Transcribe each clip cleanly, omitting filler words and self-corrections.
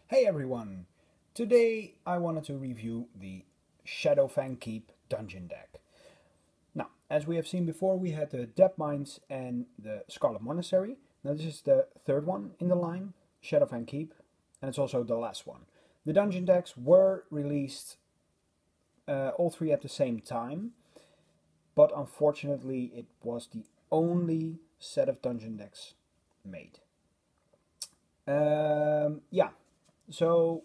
Hey everyone! Today I wanted to review the Shadowfang Keep dungeon deck. Now, as we have seen before, we had the Depth Mines and the Scarlet Monastery. Now this is the third one in the line, Shadowfang Keep, and it's also the last one. The dungeon decks were released all three at the same time, but unfortunately it was the only set of dungeon decks made. So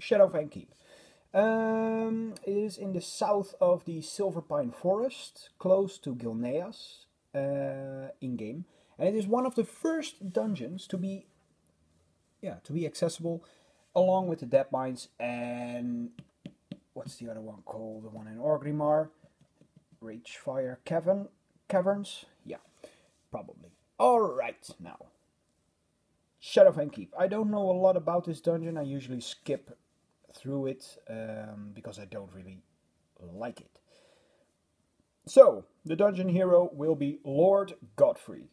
Shadowfang Keep is in the south of the Silverpine Forest, close to Gilneas in-game, and it is one of the first dungeons to be accessible, along with the Depth Mines and what's the other one called? The one in Orgrimmar, Ragefire Caverns. Yeah, probably. All right, now. Shadowfang Keep. I don't know a lot about this dungeon. I usually skip through it because I don't really like it. So, the dungeon hero will be Lord Godfrey.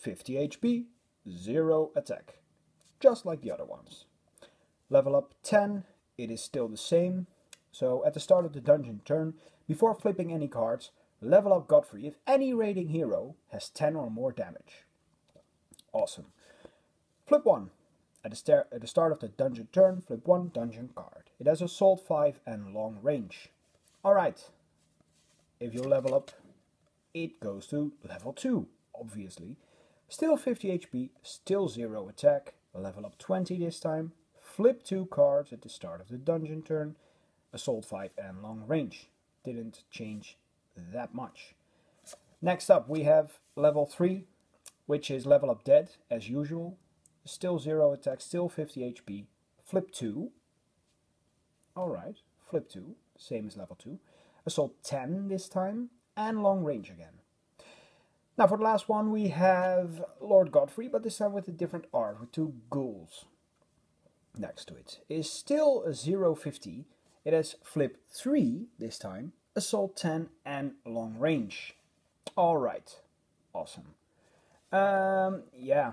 50 HP, 0 attack. Just like the other ones. Level up 10, it is still the same. So, at the start of the dungeon turn, before flipping any cards, level up Godfrey if any raiding hero has 10 or more damage. Awesome. Flip 1. At the start of the dungeon turn, flip 1 dungeon card. It has Assault 5 and long range. Alright. If you level up, it goes to level 2, obviously. Still 50 HP, still 0 attack. Level up 20 this time. Flip 2 cards at the start of the dungeon turn. Assault 5 and long range. Didn't change that much. Next up we have level 3. Which is level up dead, as usual. Still 0 attack, still 50 HP. Flip 2. Alright, flip 2, same as level 2. Assault 10 this time, and long range again. Now for the last one we have Lord Godfrey, but this time with a different art, with 2 ghouls next to it. It is still a 0-50. It has flip 3 this time, assault 10 and long range. Alright, awesome. Yeah,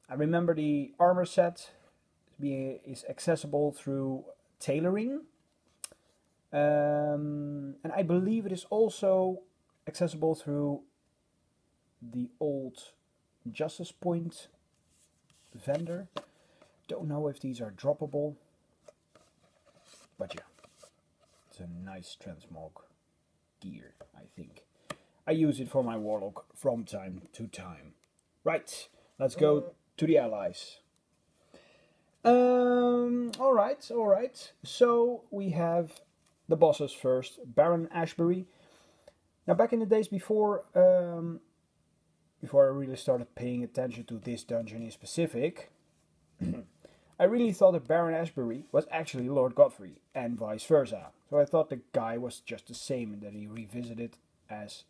I remember the armor set is accessible through tailoring, and I believe it is also accessible through the old Justice Point vendor. Don't know if these are droppable, but yeah, it's a nice transmog gear, I think. I use it for my Warlock from time to time. Right, let's go to the allies. Alright. So we have the bosses first. Baron Ashbury. Now back in the days before I really started paying attention to this dungeon in specific, I really thought that Baron Ashbury was actually Lord Godfrey and vice versa. So I thought the guy was just the same and that he revisited as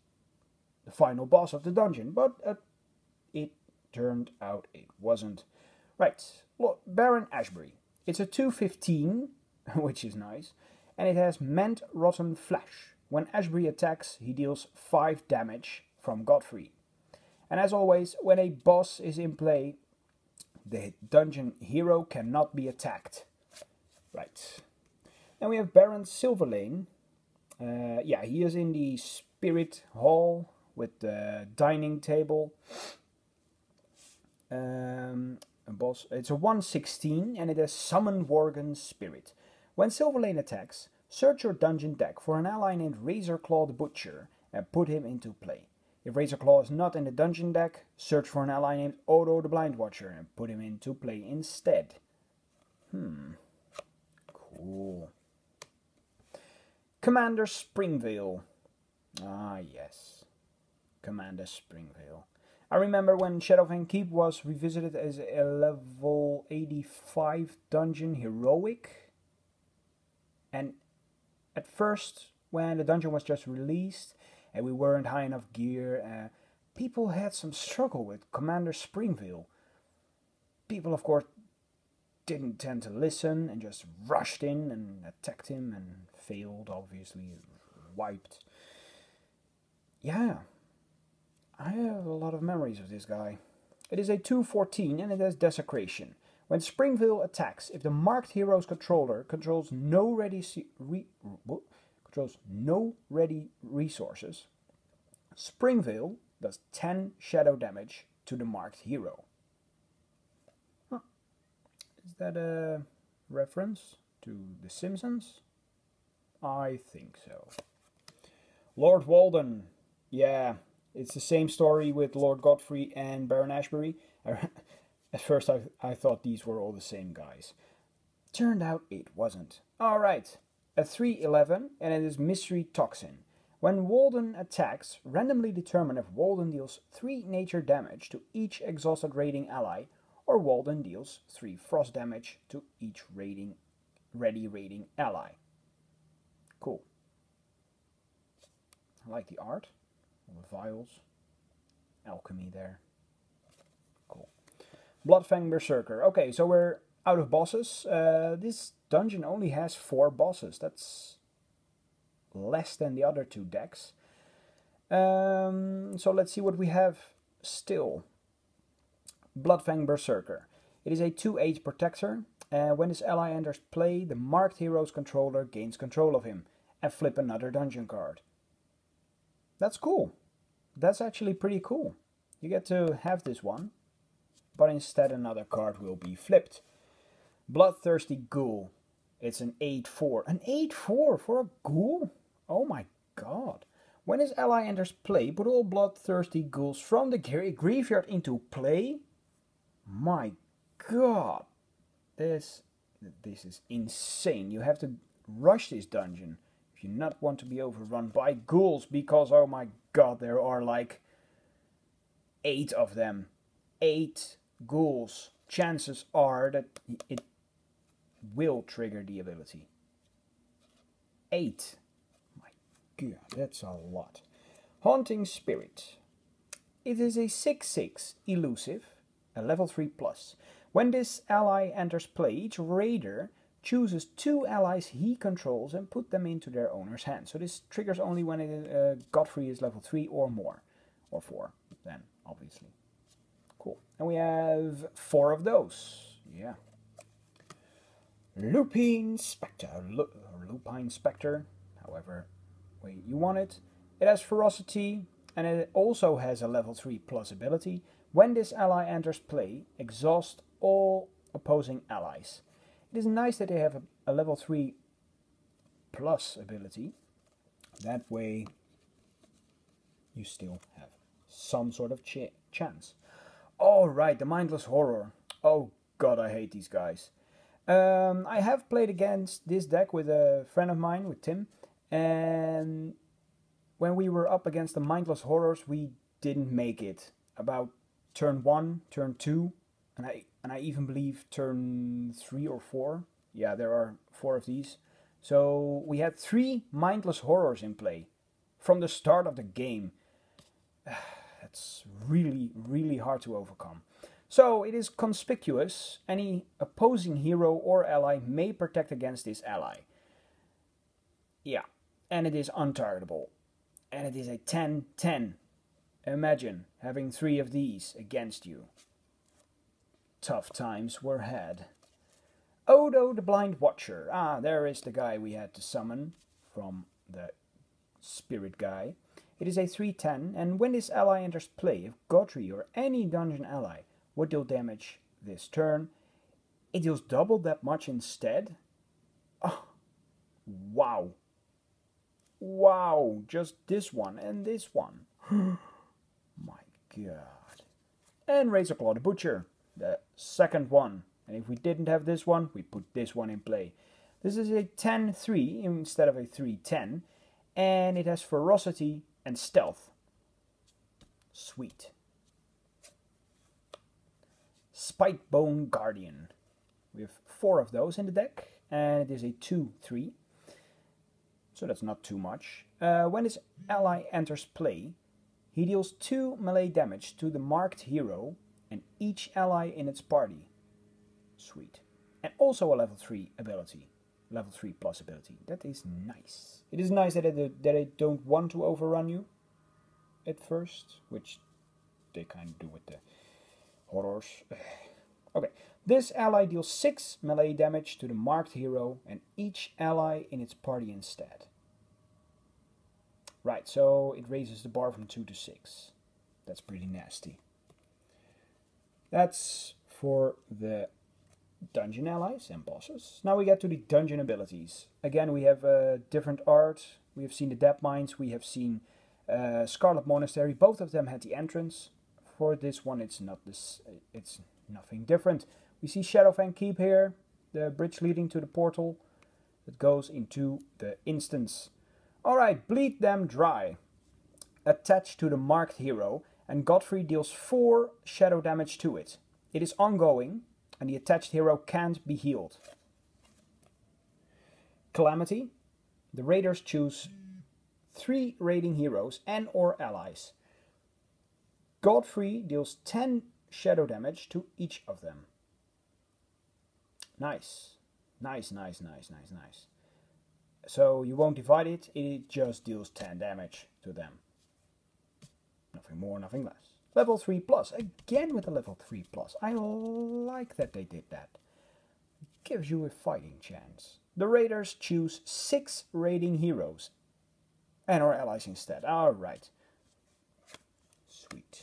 the final boss of the dungeon, but it turned out it wasn't. Right, well, Baron Ashbury. It's a 2/15, which is nice, and it has Mend Rotten Flesh. When Ashbury attacks, he deals 5 damage from Godfrey. And as always, when a boss is in play, the dungeon hero cannot be attacked. Right. Then we have Baron Silverlane. He is in the Spirit Hall with the dining table. A boss. It's a 1/16 and it has Summon Worgen Spirit. When Silverlane attacks, search your dungeon deck for an ally named Razorclaw the Butcher and put him into play. If Razorclaw is not in the dungeon deck, search for an ally named Odo the Blind Watcher and put him into play instead. Cool. Commander Springvale. Ah, yes. Commander Springvale. I remember when Shadowfang Keep was revisited as a level 85 dungeon heroic. And at first, when the dungeon was just released and we weren't high enough gear, people had some struggle with Commander Springvale. People, of course, didn't tend to listen and just rushed in and attacked him and failed, obviously, wiped. Yeah. I have a lot of memories of this guy. It is a 2/14 and it has Desecration. When Springvale attacks, if the marked hero's controller controls no ready resources, Springvale does 10 shadow damage to the marked hero. Huh. Is that a reference to The Simpsons? I think so. Lord Walden. Yeah, it's the same story with Lord Godfrey and Baron Ashbury. At first I thought these were all the same guys. Turned out it wasn't. Alright, a 3/11 and it is Mystery Toxin. When Walden attacks, randomly determine if Walden deals 3 nature damage to each exhausted raiding ally, or Walden deals 3 frost damage to each ready raiding ally. Cool. I like the art. All the vials. Alchemy there. Cool. Bloodfang Berserker. Okay, so we're out of bosses. This dungeon only has 4 bosses. That's less than the other 2 decks. So let's see what we have still. Bloodfang Berserker. It is a 2/8 protector. When this ally enters play, the marked hero's controller gains control of him and flip another dungeon card. That's cool. That's actually pretty cool. You get to have this one, but instead another card will be flipped. Bloodthirsty Ghoul. It's an 8/4. An 8/4 for a ghoul? Oh my god. When his ally enters play, put all bloodthirsty ghouls from the graveyard into play? My god. This is insane. You have to rush this dungeon if you not want to be overrun by ghouls, because oh my god, there are like 8 of them. 8 ghouls. Chances are that it will trigger the ability. 8. My god, that's a lot. Haunting Spirit. It is a 6/6 elusive, a level 3+. When this ally enters play, each raider chooses 2 allies he controls and put them into their owner's hand. So this triggers only when Godfrey is level 3 or more. Or 4, then, obviously. Cool. And we have 4 of those. Yeah. Lupine Spectre. Lupine Spectre, however way you want it. It has Ferocity, and it also has a level 3+ ability. When this ally enters play, exhaust all opposing allies. It is nice that they have a level 3+ ability. That way you still have some sort of chance. Oh right, the Mindless Horror. Oh god, I hate these guys. I have played against this deck with a friend of mine, with Tim, and when we were up against the Mindless Horrors, we didn't make it. About turn 1, turn 2, and I even believe turn 3 or 4. Yeah, there are 4 of these. So we had 3 Mindless Horrors in play from the start of the game. That's really, really hard to overcome. So it is conspicuous. Any opposing hero or ally may protect against this ally. Yeah, and it is untargetable. And it is a 10/10. Imagine having 3 of these against you. Tough times were had. Odo the Blind Watcher. Ah, there is the guy we had to summon from the spirit guy. It is a 3/10, and when this ally enters play, if Godfrey or any dungeon ally would deal damage this turn, it deals double that much instead. Oh, wow. Wow, just this one and this one. My god. And Razorclaw the Butcher, the second one. And if we didn't have this one, we put this one in play. This is a 10/3 instead of a 3/10, and it has Ferocity and Stealth. Sweet. Spikebone Guardian. We have 4 of those in the deck, and it is a 2/3. So that's not too much. When his ally enters play, he deals 2 melee damage to the marked hero and each ally in its party. Sweet. And also a level 3 ability. Level 3+ ability. That is nice. It is nice that they don't want to overrun you at first, which they kind of do with the horrors. Okay. This ally deals 6 melee damage to the marked hero and each ally in its party instead. Right, so it raises the bar from 2 to 6. That's pretty nasty. That's for the dungeon allies and bosses. Now we get to the dungeon abilities. Again, we have different art. We have seen the Depth Mines. We have seen Scarlet Monastery. Both of them had the entrance. For this one, it's not this. It's nothing different. We see Shadowfang Keep here, the bridge leading to the portal that goes into the instance. Alright, Bleed Them Dry. Attached to the marked hero, and Godfrey deals 4 shadow damage to it. It is ongoing, and the attached hero can't be healed. Calamity. The raiders choose 3 raiding heroes and or allies. Godfrey deals 10 shadow damage to each of them. Nice. Nice. So you won't divide it, it just deals 10 damage to them. Nothing more, nothing less. Level 3 plus, again with a level 3 plus. I like that they did that. Gives you a fighting chance. The raiders choose 6 raiding heroes and our allies instead. Alright. Sweet.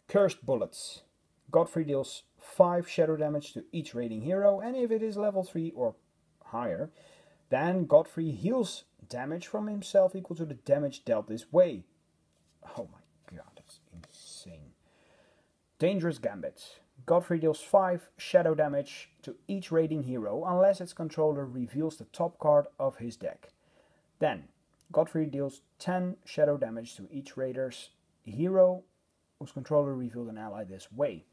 Cursed Bullets. Godfrey deals 5 shadow damage to each raiding hero, and if it is level 3 or higher, then Godfrey heals damage from himself equal to the damage dealt this way. Oh my god, that's insane. Dangerous Gambit. Godfrey deals 5 shadow damage to each raiding hero unless its controller reveals the top card of his deck. Then, Godfrey deals 10 shadow damage to each raider's hero whose controller revealed an ally this way.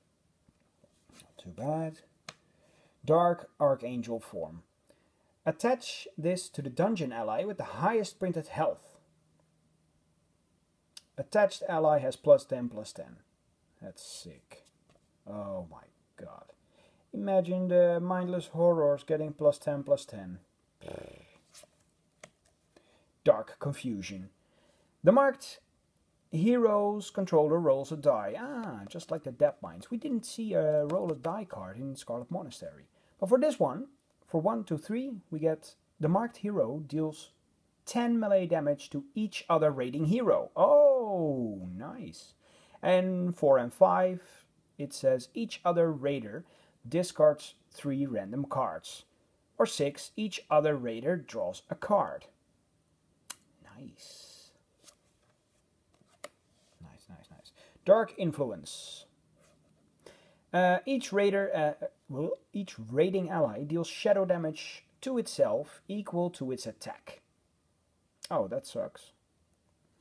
Not too bad. Dark Archangel Form. Attach this to the dungeon ally with the highest printed health. Attached ally has +10/+10. That's sick. Oh my god. Imagine the mindless horrors getting +10/+10. Dark Confusion. The marked hero's controller rolls a die. Just like the Depth Mines. We didn't see a roll a die card in Scarlet Monastery. But for this one, for 1 to 3, we get the marked hero deals 10 melee damage to each other raiding hero. Oh, nice. And 4 and 5, it says each other raider discards 3 random cards. Or 6, each other raider draws a card. Nice. Nice. Dark Influence. Each raiding ally deals shadow damage to itself equal to its attack. Oh, that sucks.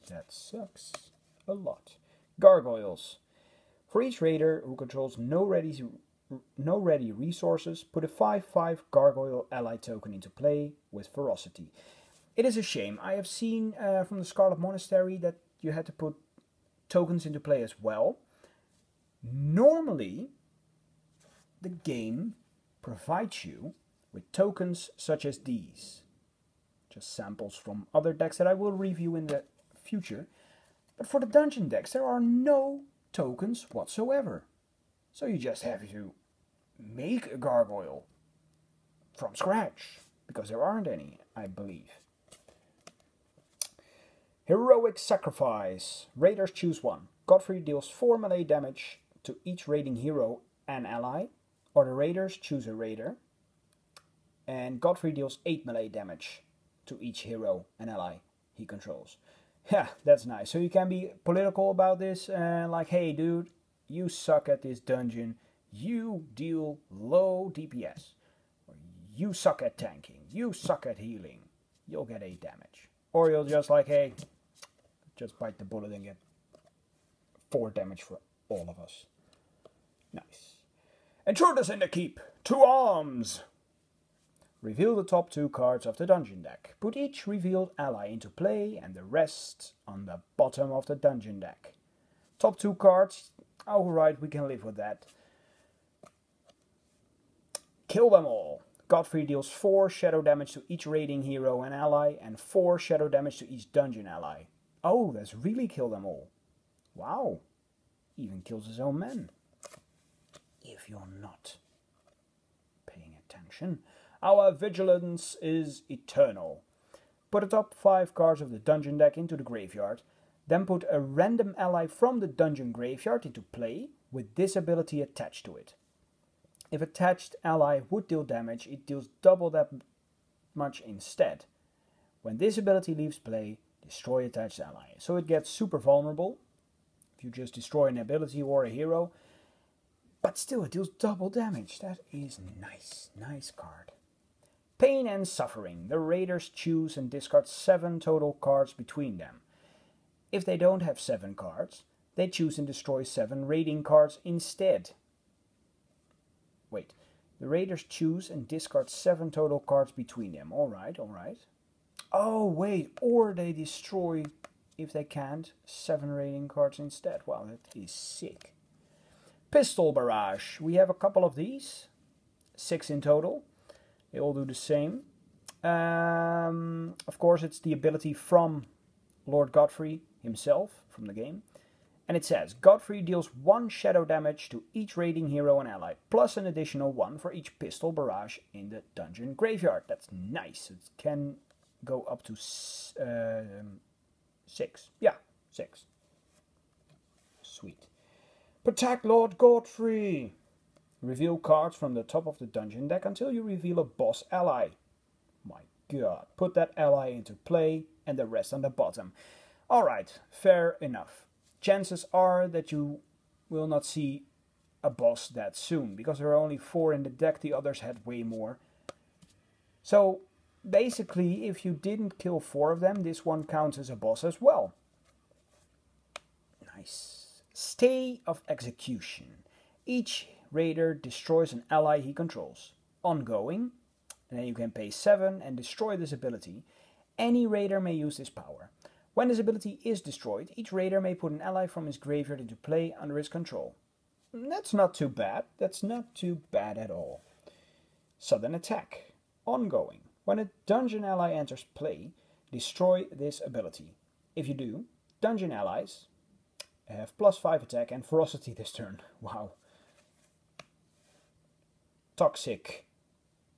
That sucks a lot. Gargoyles. For each raider who controls no ready resources, put a 5/5 gargoyle ally token into play with ferocity. It is a shame. I have seen from the Scarlet Monastery that you had to put tokens into play as well. Normally, the game provides you with tokens such as these. Just samples from other decks that I will review in the future. But for the dungeon decks, there are no tokens whatsoever. So you just have to make a gargoyle from scratch, because there aren't any, I believe. Heroic Sacrifice. Raiders choose 1. Godfrey deals 4 melee damage to each raiding hero and ally, or the raiders choose a raider, and Godfrey deals 8 melee damage to each hero and ally he controls. Yeah, that's nice. So you can be political about this, like, hey dude, you suck at this dungeon, you deal low DPS, or you suck at tanking, you suck at healing, you'll get 8 damage. Or you'll just like, hey, just bite the bullet and get 4 damage for all of us. Nice. Intruders in the Keep. 2 arms. Reveal the top 2 cards of the dungeon deck. Put each revealed ally into play and the rest on the bottom of the dungeon deck. Top 2 cards. Alright, we can live with that. Kill them all. Godfrey deals 4 shadow damage to each raiding hero and ally, and 4 shadow damage to each dungeon ally. Oh, that's really kill them all. Wow. Even kills his own men. If you're not execution. Our vigilance is eternal. Put the top 5 cards of the dungeon deck into the graveyard, then put a random ally from the dungeon graveyard into play with this ability attached to it. If attached ally would deal damage, it deals double that much instead. When this ability leaves play, destroy attached ally. So it gets super vulnerable if you just destroy an ability or a hero, but still it deals double damage. That is nice. Nice card. Pain and Suffering. The raiders choose and discard 7 total cards between them. If they don't have 7 cards, they choose and destroy 7 raiding cards instead. Wait, the raiders choose and discard 7 total cards between them. Alright, alright. Oh, wait, or they destroy, if they can't, 7 raiding cards instead. Wow, that is sick. Pistol Barrage. We have a couple of these. 6 in total. They all do the same. Of course, it's the ability from Lord Godfrey himself, from the game. And it says, Godfrey deals 1 shadow damage to each raiding hero and ally, plus an additional 1 for each pistol barrage in the dungeon graveyard. That's nice. It can go up to 6. Yeah, 6. Sweet. Protect Lord Godfrey. Reveal cards from the top of the dungeon deck until you reveal a boss ally. My god. Put that ally into play and the rest on the bottom. Alright, fair enough. Chances are that you will not see a boss that soon, because there are only 4 in the deck, the others had way more. So, basically, if you didn't kill 4 of them, this one counts as a boss as well. Nice. Stay of Execution. Each raider destroys an ally he controls. Ongoing, and then you can pay 7 and destroy this ability. Any raider may use this power. When this ability is destroyed, each raider may put an ally from his graveyard into play under his control. That's not too bad. That's not too bad at all. Sudden Attack. Ongoing. When a dungeon ally enters play, destroy this ability. If you do, dungeon allies have +5 attack and ferocity this turn. Wow. Toxic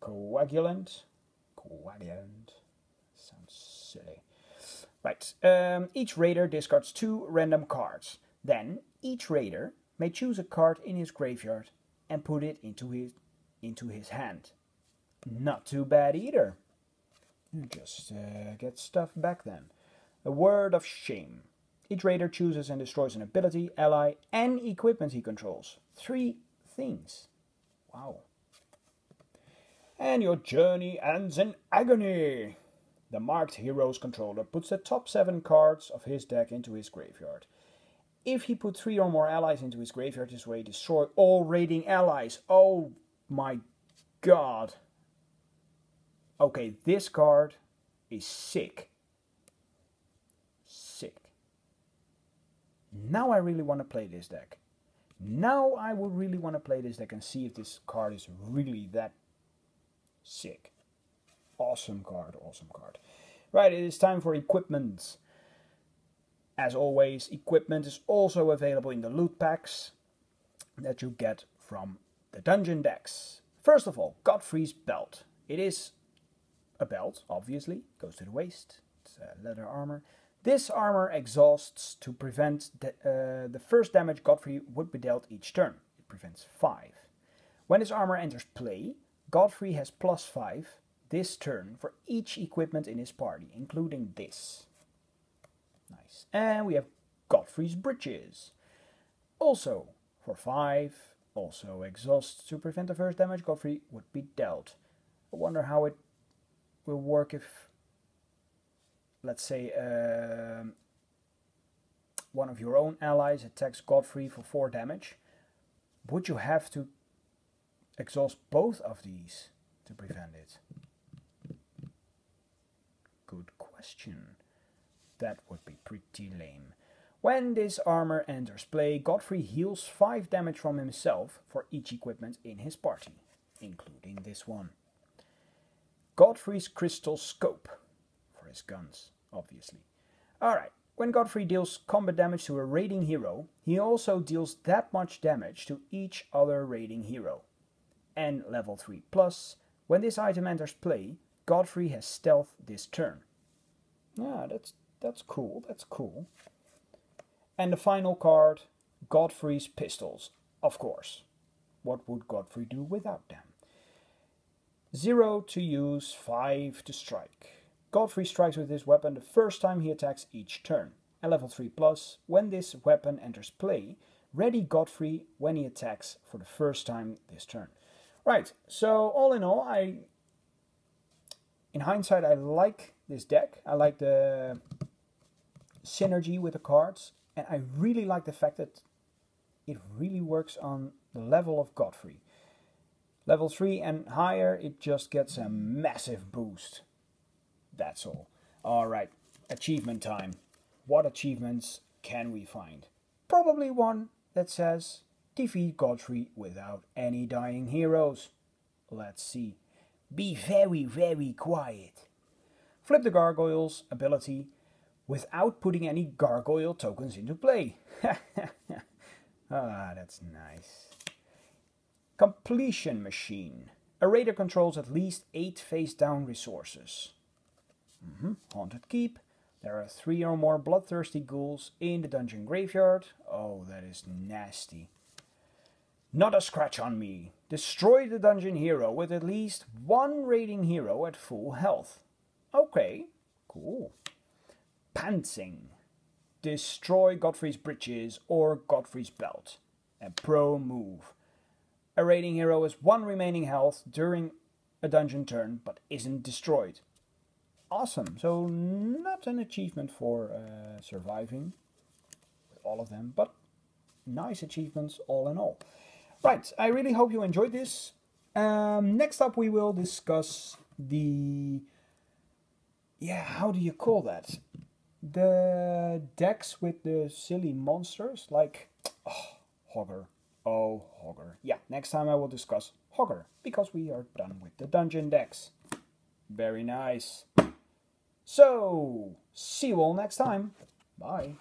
Coagulant. Coagulant. Sounds silly. Right. Each raider discards 2 random cards. Then, each raider may choose a card in his graveyard and put it into his hand. Not too bad either. You just get stuff back then. A Word of Shame. Each raider chooses and destroys an ability, ally, and equipment he controls. 3 things. Wow. And your journey ends in agony. The marked hero's controller puts the top 7 cards of his deck into his graveyard. If he put 3 or more allies into his graveyard this way, destroy all raiding allies. Oh my god. Okay, this card is sick. Sick. Now I really want to play this deck. Now I would really want to play this deck and see if this card is really that sick. Awesome card, awesome card. Right, it is time for equipment. As always, equipment is also available in the loot packs that you get from the dungeon decks. First of all, Godfrey's belt. It is a belt, obviously, goes to the waist. It's leather armor. This armor exhausts to prevent the first damage Godfrey would be dealt each turn. It prevents 5. When this armor enters play, Godfrey has +5 this turn for each equipment in his party, including this. Nice. And we have Godfrey's Breeches. Also for 5, also exhausts to prevent the first damage Godfrey would be dealt. I wonder how it will work if, let's say, one of your own allies attacks Godfrey for 4 damage. Would you have to exhaust both of these to prevent it? Good question. That would be pretty lame. When this armor enters play, Godfrey heals 5 damage from himself for each equipment in his party, including this one. Godfrey's Crystal Scope, for his guns, obviously. Alright, when Godfrey deals combat damage to a raiding hero, he also deals that much damage to each other raiding hero. And level 3+, When this item enters play, Godfrey has stealth this turn. Yeah, that's cool, that's cool. And the final card, Godfrey's pistols, of course. What would Godfrey do without them? 0 to use, 5 to strike. Godfrey strikes with this weapon the first time he attacks each turn. And level 3+, when this weapon enters play, ready Godfrey when he attacks for the first time this turn. Right, so all in all, in hindsight, I like this deck. I like the synergy with the cards. And I really like the fact that it really works on the level of Godfrey. Level 3 and higher, it just gets a massive boost. That's all. Alright, achievement time. What achievements can we find? Probably one that says, defeat Godfrey without any dying heroes. Let's see. Be very, very quiet. Flip the Gargoyle's ability without putting any gargoyle tokens into play. Ah, that's nice. Completion Machine. A raider controls at least 8 face-down resources. Haunted Keep. There are 3 or more bloodthirsty ghouls in the dungeon graveyard. Oh, that is nasty. Not a scratch on me. Destroy the dungeon hero with at least 1 raiding hero at full health. Okay, cool. Pantsing. Destroy Godfrey's breeches or Godfrey's belt. A pro move. A raiding hero has 1 remaining health during a dungeon turn, but isn't destroyed. Awesome. So not an achievement for surviving with all of them, but nice achievements all in all. Right, I really hope you enjoyed this. Next up we will discuss the... Yeah, how do you call that? The decks with the silly monsters, like Hogger. Oh, Hogger. Yeah, next time I will discuss Hogger, because we are done with the dungeon decks. Very nice. So, see you all next time. Bye.